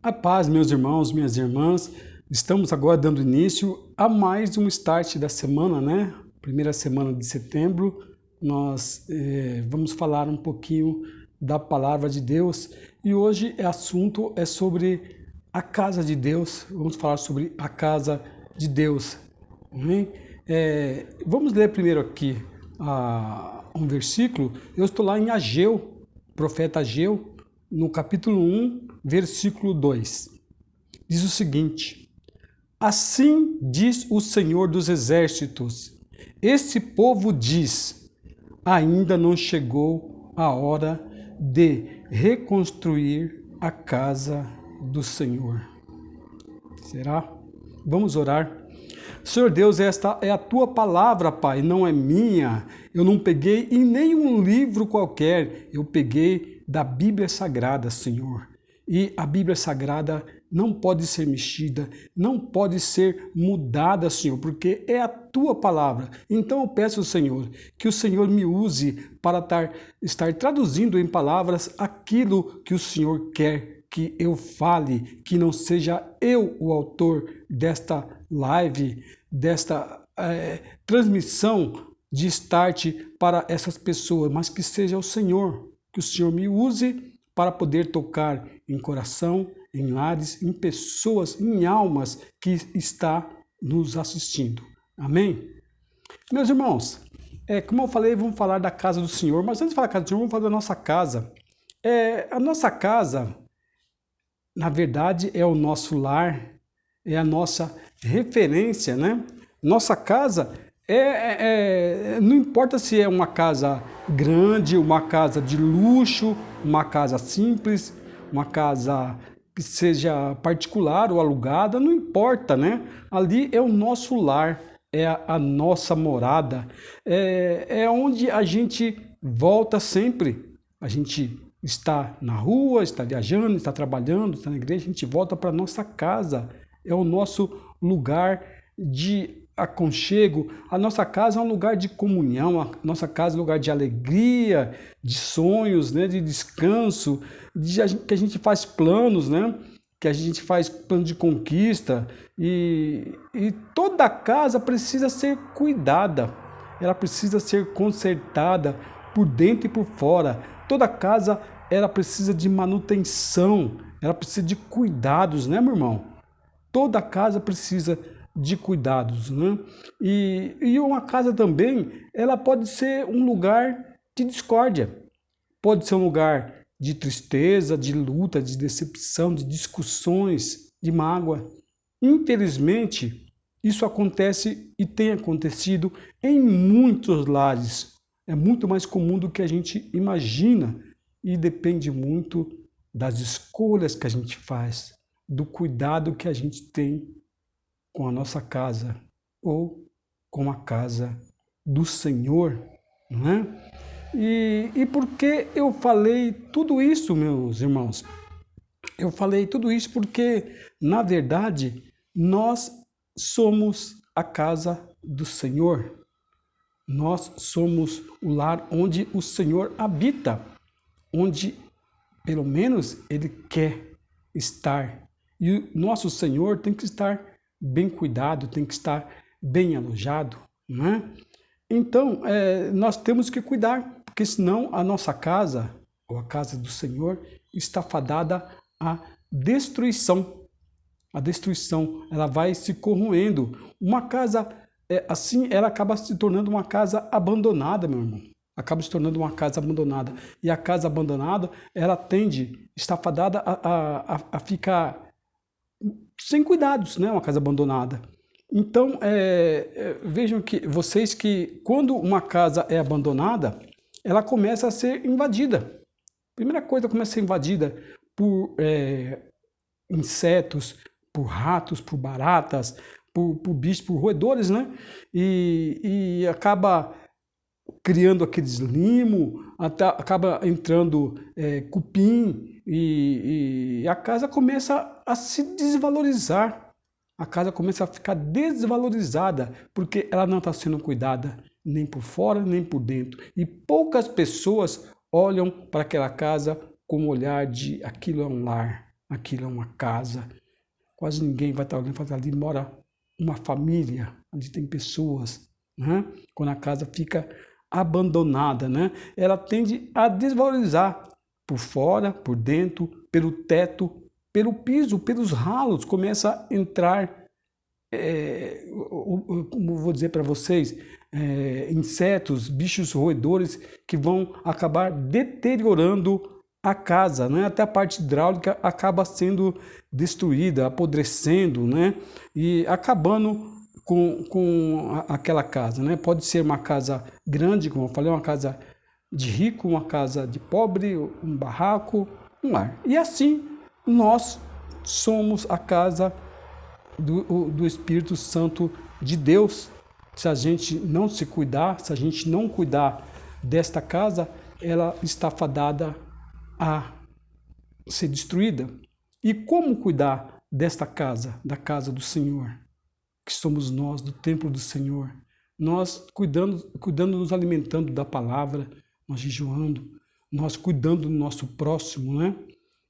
A paz, meus irmãos, minhas irmãs, estamos agora dando início a mais um start da semana, né? Primeira semana de setembro, nós vamos falar um pouquinho da palavra de Deus e hoje o assunto é sobre a casa de Deus, vamos falar sobre a casa de Deus, amém? Vamos ler primeiro aqui um versículo, eu estou lá em Ageu, profeta Ageu, no capítulo 1, versículo 2. Diz o seguinte: Assim diz o Senhor dos Exércitos, este povo diz, ainda não chegou a hora de reconstruir a casa do Senhor. Será? Vamos orar. Senhor Deus, esta é a tua palavra, Pai, não é minha. Eu não peguei em nenhum livro qualquer, eu peguei da Bíblia Sagrada, Senhor. E a Bíblia Sagrada não pode ser mexida, não pode ser mudada, Senhor, porque é a tua palavra. Então eu peço, Senhor, que o Senhor me use para estar traduzindo em palavras aquilo que o Senhor quer que eu fale, que não seja eu o autor desta live, desta transmissão de start para essas pessoas, mas que seja o Senhor, que o Senhor me use para poder tocar em coração, em lares, em pessoas, em almas que está nos assistindo. Amém? Meus irmãos, como eu falei, vamos falar da casa do Senhor, mas antes de falar da casa do Senhor, vamos falar da nossa casa. A nossa casa, na verdade, é o nosso lar, é a nossa referência, né? Nossa casa não importa se é uma casa grande, uma casa de luxo, uma casa simples, uma casa que seja particular ou alugada, não importa, né? Ali é o nosso lar, é a nossa morada, é onde a gente volta sempre. A gente está na rua, está viajando, está trabalhando, está na igreja, a gente volta para a nossa casa, é o nosso lugar de aconchego. A nossa casa é um lugar de comunhão, a nossa casa é um lugar de alegria, de sonhos, né, de descanso, que a gente faz planos, né, que a gente faz plano de conquista e toda casa precisa ser cuidada, ela precisa ser consertada por dentro e por fora. Toda casa ela precisa de manutenção, ela precisa de cuidados, né, meu irmão? Toda casa precisa de cuidados, né? E uma casa também, ela pode ser um lugar de discórdia, pode ser um lugar de tristeza, de luta, de decepção, de discussões, de mágoa. Infelizmente, isso acontece e tem acontecido em muitos lares. É muito mais comum do que a gente imagina e depende muito das escolhas que a gente faz, do cuidado que a gente tem com a nossa casa ou com a casa do Senhor, não é? E por que eu falei tudo isso, meus irmãos? Eu falei tudo isso porque, na verdade, nós somos a casa do Senhor. Nós somos o lar onde o Senhor habita, onde, pelo menos, Ele quer estar. E o nosso Senhor tem que estar bem cuidado, tem que estar bem alojado, não é? Então, nós temos que cuidar, porque senão a nossa casa, ou a casa do Senhor, está fadada à destruição. A destruição, ela vai se corroendo. Uma casa assim, ela acaba se tornando uma casa abandonada, meu irmão. Acaba se tornando uma casa abandonada. E a casa abandonada, ela está fadada a ficar sem cuidados, né? Uma casa abandonada. Então, vejam que vocês que quando uma casa é abandonada, ela começa a ser invadida. Primeira coisa, começa a ser invadida por insetos, por ratos, por baratas, por bichos, por roedores, né? E acaba criando aqueles limo, acaba entrando cupim e a casa começa a se desvalorizar. A casa começa a ficar desvalorizada porque ela não está sendo cuidada nem por fora nem por dentro. E poucas pessoas olham para aquela casa com o olhar de aquilo é um lar, aquilo é uma casa. Quase ninguém vai estar olhando e falar, ali mora uma família, ali tem pessoas, né? Quando a casa fica abandonada, né? Ela tende a desvalorizar por fora, por dentro, pelo teto, pelo piso, pelos ralos, começa a entrar, como vou dizer para vocês, insetos, bichos roedores que vão acabar deteriorando a casa, né? Até a parte hidráulica acaba sendo destruída, apodrecendo, né? E acabando com aquela casa, né? Pode ser uma casa grande, como eu falei, uma casa de rico, uma casa de pobre, um barraco, um lar. E assim nós somos a casa do Espírito Santo de Deus. Se a gente não se cuidar, se a gente não cuidar desta casa, ela está fadada a ser destruída. E como cuidar desta casa, da casa do Senhor, que somos nós, do templo do Senhor? Nós cuidando, nos alimentando da palavra, nós jejuando, nós cuidando do nosso próximo, né?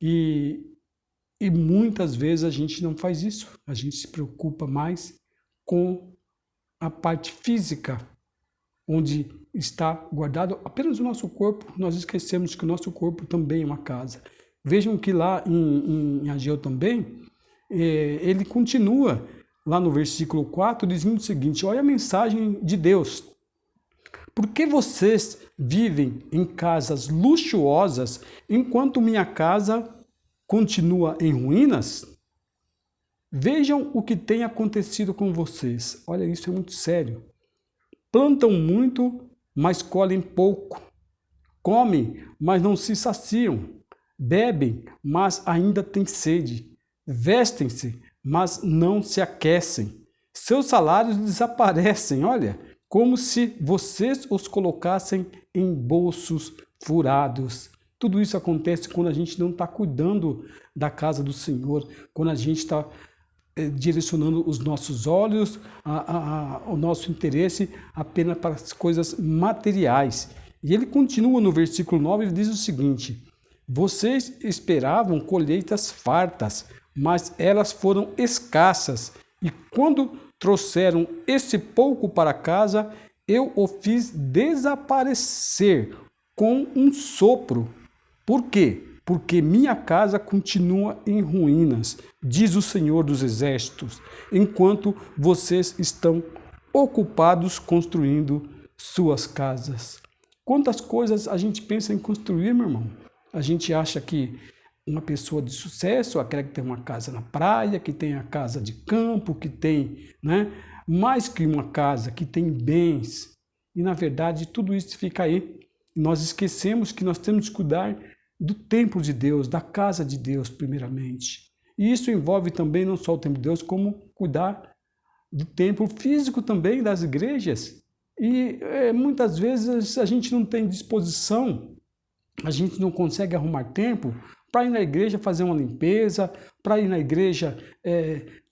E muitas vezes a gente não faz isso, a gente se preocupa mais com a parte física, onde está guardado apenas o nosso corpo. Nós esquecemos que o nosso corpo também é uma casa. Vejam que lá em Ageu também, ele continua lá no versículo 4, dizendo o seguinte, olha a mensagem de Deus. Por que vocês vivem em casas luxuosas, enquanto minha casa continua em ruínas? Vejam o que tem acontecido com vocês. Olha, isso é muito sério. Plantam muito, mas colhem pouco. Comem, mas não se saciam. Bebem, mas ainda têm sede. Vestem-se, mas não se aquecem. Seus salários desaparecem, olha, como se vocês os colocassem em bolsos furados. Tudo isso acontece quando a gente não está cuidando da casa do Senhor, quando a gente está direcionando os nossos olhos, o nosso interesse apenas para as coisas materiais. E ele continua no versículo 9, ele diz o seguinte, vocês esperavam colheitas fartas, mas elas foram escassas, e quando trouxeram esse pouco para casa, eu o fiz desaparecer com um sopro. Por quê? Porque minha casa continua em ruínas, diz o Senhor dos Exércitos, enquanto vocês estão ocupados construindo suas casas. Quantas coisas a gente pensa em construir, meu irmão? A gente acha que uma pessoa de sucesso, aquela que tem uma casa na praia, que tem a casa de campo, que tem, né, mais que uma casa, que tem bens. E, na verdade, tudo isso fica aí. Nós esquecemos que nós temos que cuidar do templo de Deus, da casa de Deus, primeiramente. E isso envolve também não só o templo de Deus, como cuidar do templo físico também, das igrejas. E muitas vezes a gente não tem disposição, a gente não consegue arrumar tempo para ir na igreja fazer uma limpeza, para ir na igreja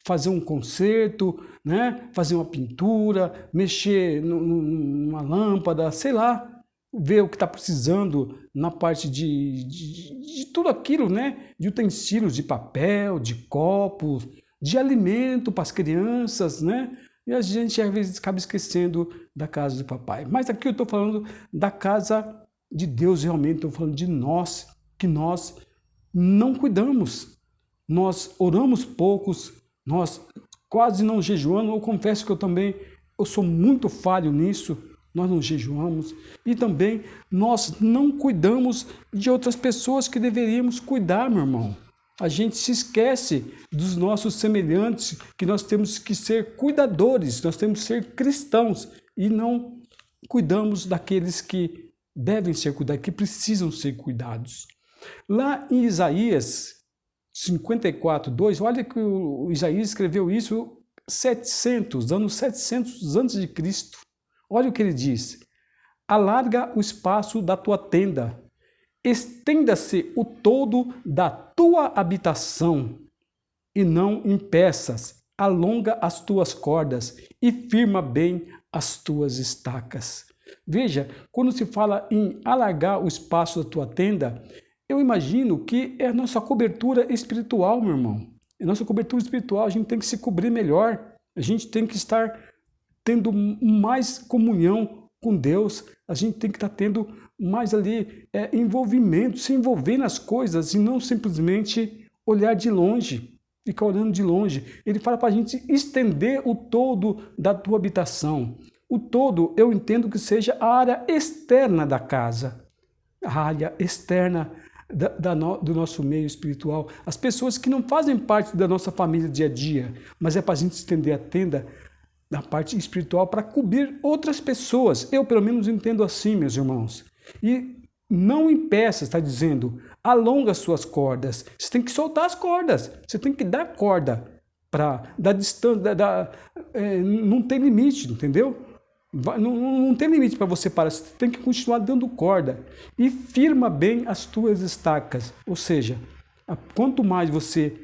fazer um concerto, né? Fazer uma pintura, mexer numa lâmpada, sei lá, ver o que está precisando na parte de tudo aquilo, né? De utensílios de papel, de copos, de alimento para as crianças, né? E a gente às vezes acaba esquecendo da casa do papai. Mas aqui eu estou falando da casa de Deus realmente, estou falando de nós, que nós não cuidamos. Nós oramos poucos, nós quase não jejuamos. Eu confesso que eu sou muito falho nisso. Nós não jejuamos e também nós não cuidamos de outras pessoas que deveríamos cuidar, meu irmão. A gente se esquece dos nossos semelhantes, que nós temos que ser cuidadores, nós temos que ser cristãos e não cuidamos daqueles que devem ser cuidados, que precisam ser cuidados. Lá em Isaías 54:2, olha que o Isaías escreveu isso 700 antes de Cristo. Olha o que ele diz, alarga o espaço da tua tenda, estenda-se o todo da tua habitação, e não impeças, alonga as tuas cordas e firma bem as tuas estacas. Veja, quando se fala em alargar o espaço da tua tenda, eu imagino que é a nossa cobertura espiritual, meu irmão. A nossa cobertura espiritual, a gente tem que se cobrir melhor. A gente tem que estar tendo mais comunhão com Deus. A gente tem que estar tendo mais ali envolvimento, se envolver nas coisas e não simplesmente olhar de longe, ficar olhando de longe. Ele fala para a gente estender o todo da tua habitação. O todo eu entendo que seja a área externa da casa, a área externa do nosso meio espiritual. As pessoas que não fazem parte da nossa família dia a dia, mas é para a gente estender a tenda na parte espiritual para cobrir outras pessoas. Eu, pelo menos, entendo assim, meus irmãos. E não impeça, está dizendo, alonga as suas cordas. Você tem que soltar as cordas, você tem que dar corda para dar distância, não tem limite, entendeu? Não tem limite para você parar, você tem que continuar dando corda e firma bem as tuas estacas, ou seja, quanto mais você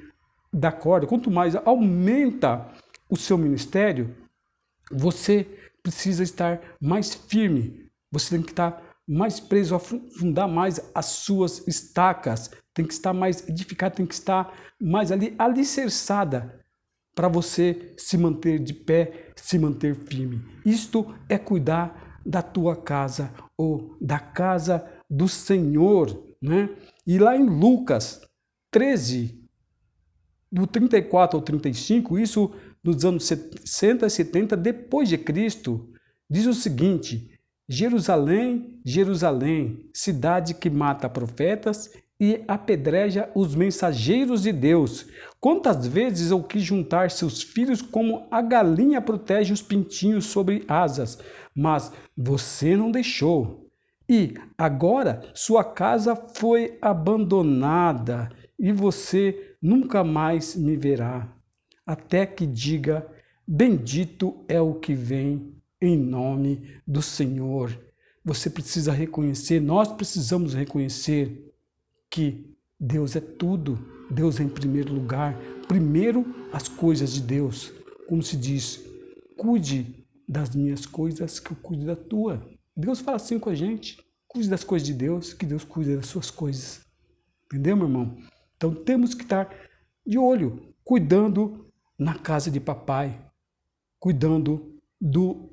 dá corda, quanto mais aumenta o seu ministério, você precisa estar mais firme, você tem que estar mais preso, afundar mais as suas estacas, tem que estar mais edificada, tem que estar mais ali alicerçada, para você se manter de pé, se manter firme. Isto é cuidar da tua casa ou da casa do Senhor, né? E lá em Lucas 13, do 34 ao 35, isso nos anos 60 e 70 depois de Cristo, diz o seguinte: Jerusalém, Jerusalém, cidade que mata profetas e apedreja os mensageiros de Deus. Quantas vezes eu quis juntar seus filhos como a galinha protege os pintinhos sobre asas, mas você não deixou. E agora sua casa foi abandonada e você nunca mais me verá, até que diga: bendito é o que vem em nome do Senhor. Você precisa reconhecer, nós precisamos reconhecer que Deus é tudo, Deus é em primeiro lugar, primeiro as coisas de Deus. Como se diz, cuide das minhas coisas que eu cuido da tua. Deus fala assim com a gente, cuide das coisas de Deus, que Deus cuide das suas coisas. Entendeu, meu irmão? Então temos que estar de olho, cuidando na casa de papai, cuidando do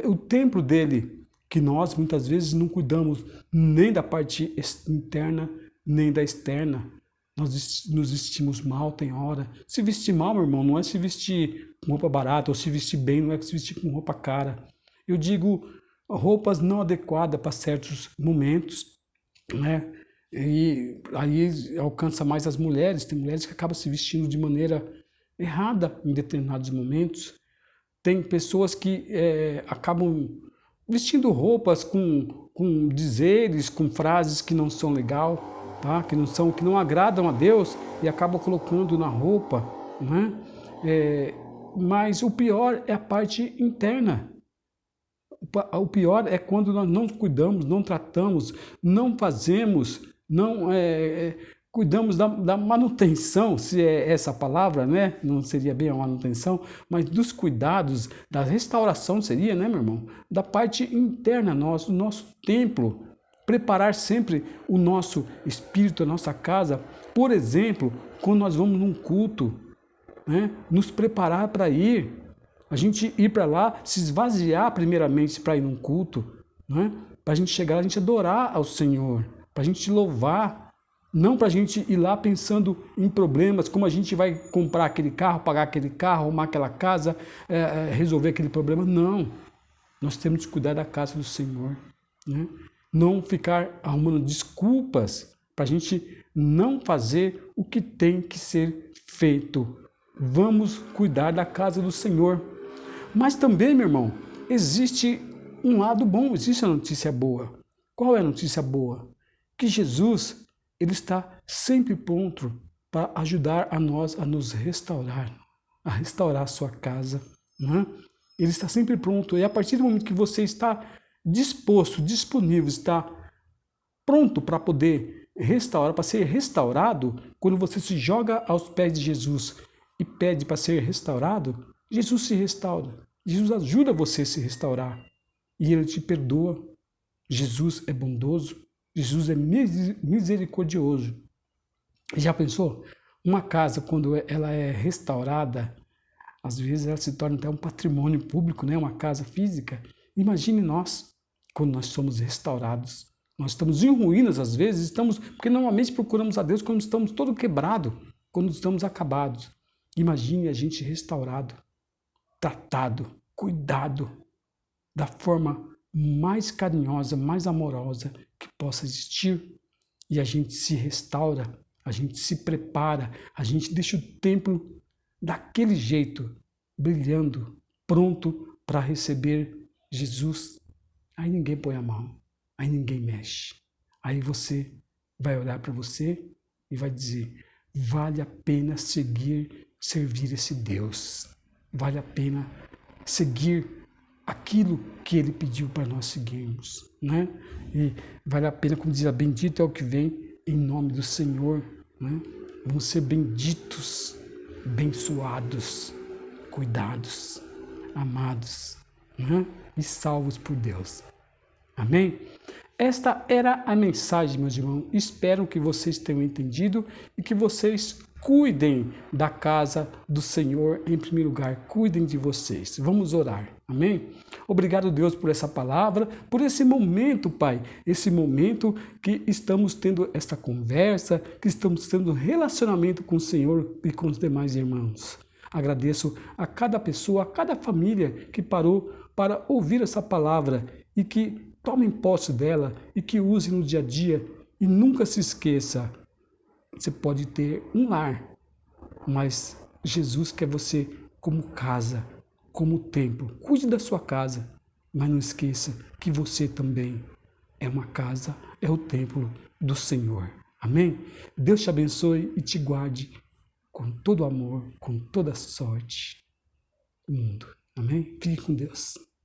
o templo dele, que nós muitas vezes não cuidamos nem da parte interna, nem da externa. Nós nos vestimos mal, tem hora. Se vestir mal, meu irmão, não é se vestir com roupa barata, ou se vestir bem, não é se vestir com roupa cara. Eu digo roupas não adequadas para certos momentos, né? E aí alcança mais as mulheres. Tem mulheres que acabam se vestindo de maneira errada em determinados momentos. Tem pessoas que acabam vestindo roupas com dizeres, com frases que não são legal, tá? Que não agradam a Deus e acabam colocando na roupa, né? Mas o pior é a parte interna. O pior é quando nós não cuidamos, não tratamos, não fazemos, não cuidamos da manutenção, se é essa a palavra, né? Não seria bem a manutenção, mas dos cuidados, da restauração seria, né, meu irmão? Da parte interna nossa, do nosso templo. Preparar sempre o nosso espírito, a nossa casa. Por exemplo, quando nós vamos num culto, né? Nos preparar para ir. A gente ir para lá, se esvaziar primeiramente para ir num culto, né? Para a gente chegar, a gente adorar ao Senhor, para a gente louvar. Não para a gente ir lá pensando em problemas, como a gente vai comprar aquele carro, pagar aquele carro, arrumar aquela casa, resolver aquele problema. Não, nós temos que cuidar da casa do Senhor, né? Não ficar arrumando desculpas para a gente não fazer o que tem que ser feito. Vamos cuidar da casa do Senhor. Mas também, meu irmão, existe um lado bom, existe a notícia boa. Qual é a notícia boa? Que Jesus, ele está sempre pronto para ajudar a nós a nos restaurar, a restaurar a sua casa, né? Ele está sempre pronto. E a partir do momento que você está disposto, disponível, está pronto para poder restaurar, para ser restaurado, quando você se joga aos pés de Jesus e pede para ser restaurado, Jesus se restaura. Jesus ajuda você a se restaurar. E ele te perdoa. Jesus é bondoso. Jesus é misericordioso. Já pensou? Uma casa, quando ela é restaurada, às vezes ela se torna até um patrimônio público, né? Uma casa física. Imagine nós, quando nós somos restaurados. Nós estamos em ruínas às vezes, porque normalmente procuramos a Deus quando estamos todo quebrado, quando estamos acabados. Imagine a gente restaurado, tratado, cuidado, da forma mais carinhosa, mais amorosa que possa existir. E a gente se restaura, a gente se prepara, a gente deixa o templo daquele jeito, brilhando, pronto para receber Jesus. Aí ninguém põe a mão, aí ninguém mexe. Aí você vai olhar para você e vai dizer: vale a pena servir esse Deus. Vale a pena seguir aquilo que Ele pediu para nós seguirmos, né? E vale a pena, como diz, bendito é o que vem em nome do Senhor, né? Vamos ser benditos, abençoados, cuidados, amados, né? E salvos por Deus. Amém? Esta era a mensagem, meus irmãos. Espero que vocês tenham entendido e que vocês cuidem da casa do Senhor em primeiro lugar. Cuidem de vocês. Vamos orar. Amém? Obrigado, Deus, por essa palavra, por esse momento, Pai. Esse momento que estamos tendo esta conversa, que estamos tendo relacionamento com o Senhor e com os demais irmãos. Agradeço a cada pessoa, a cada família que parou para ouvir essa palavra e que tomem posse dela e que use no dia a dia. E nunca se esqueça, você pode ter um lar, mas Jesus quer você como casa, como templo. Cuide da sua casa, mas não esqueça que você também é uma casa, é o templo do Senhor. Amém? Deus te abençoe e te guarde com todo amor, com toda sorte do mundo. Amém? Fique com Deus.